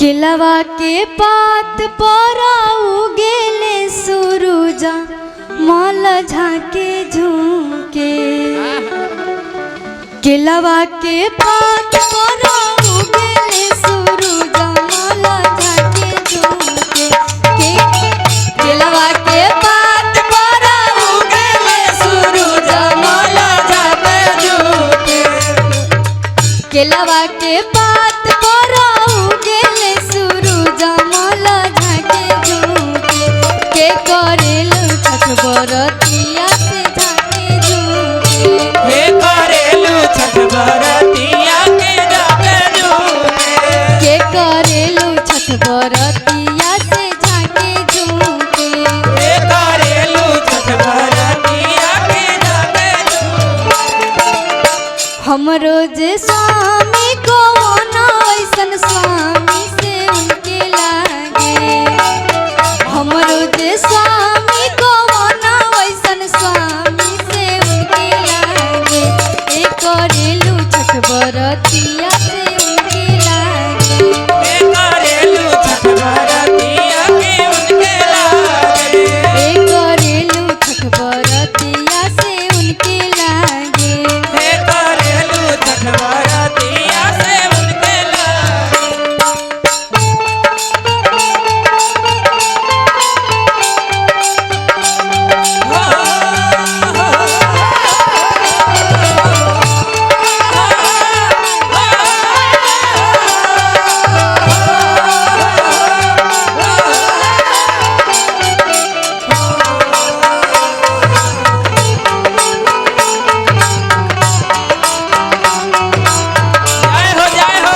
केलवा के पात पर उगेले सुरुजा मल झाके झुके। केलवा के पात पर उगेले सुरुजा मल झाके झुके। केलवा के पात पर उगेले सुरुजा मल झाके झुके। केलवा के पात पर उगेले सुरुजा मल झाके झुके। के करेलु छठ बरतिया से झाके झुके। हे करेलु छठ बरतिया के झाके झुके। के करेलु छठ बरतिया से झाके झुके। हे करेलु छठ बरतिया के झाके झुके। हमरो जे स्वामी कौन ऐसन स्वामी से उनके लागे। हमरो जे स्वामी कौन ऐसन स्वामी से उनके लागे। ए करेलु छठ बरतिया से उनके लागे। हे करेलु छठ बरतिया के उनके लागे। ए करेलु छठ बरतिया से उनके लागे। हे करेलु छठ बरतिया से उनके लागे। जय हो जय हो।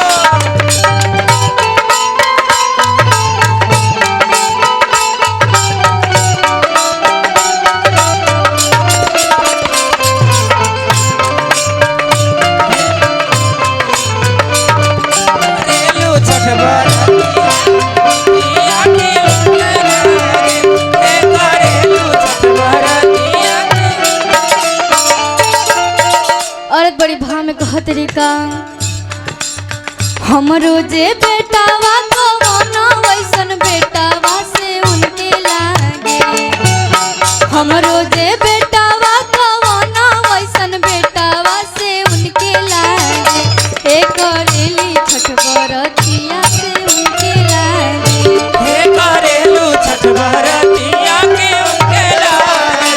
करेलु छठ बरतिया के उनके लागे। हे करेलु छठ बरतिया के। औरत बड़ी भाव में कह तरीका। हमरो जे बेटावा कौन वैसन बेटावा से उनके लागे। हमरो जे बेटावा कौन वैसन बेटावा से उनके लागे। ए करेली छठ बरतिया से उनके लागे। हे करेलु छठ बरतिया के उनके लागे।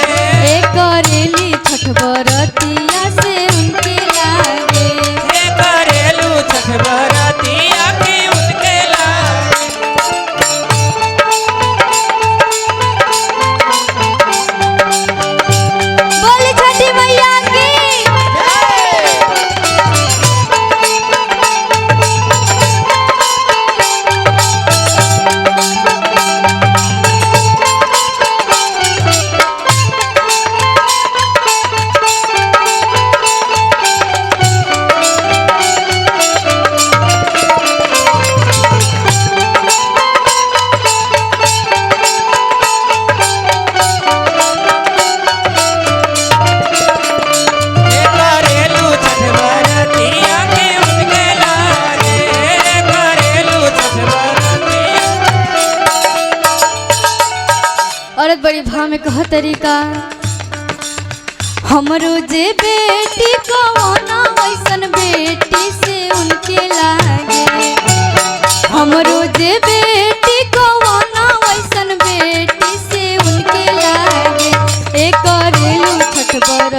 ए करेली छठ बरतिया से उनके लागे। हे करेलु छठ बरतिया के उनके लागे। बोल छठी मैया की। हे करेलु छठ बरतिया के उनके लागे। हे करेलु छठ बरतिया। औरत बड़ी भाव में कह तरीका। हमरो जे बेटी कौन वैसन बेटी से उनके लागे। हमरो जे बेटी कौन वैसन बेटी से उनके लागे। ए करेलु छठ बर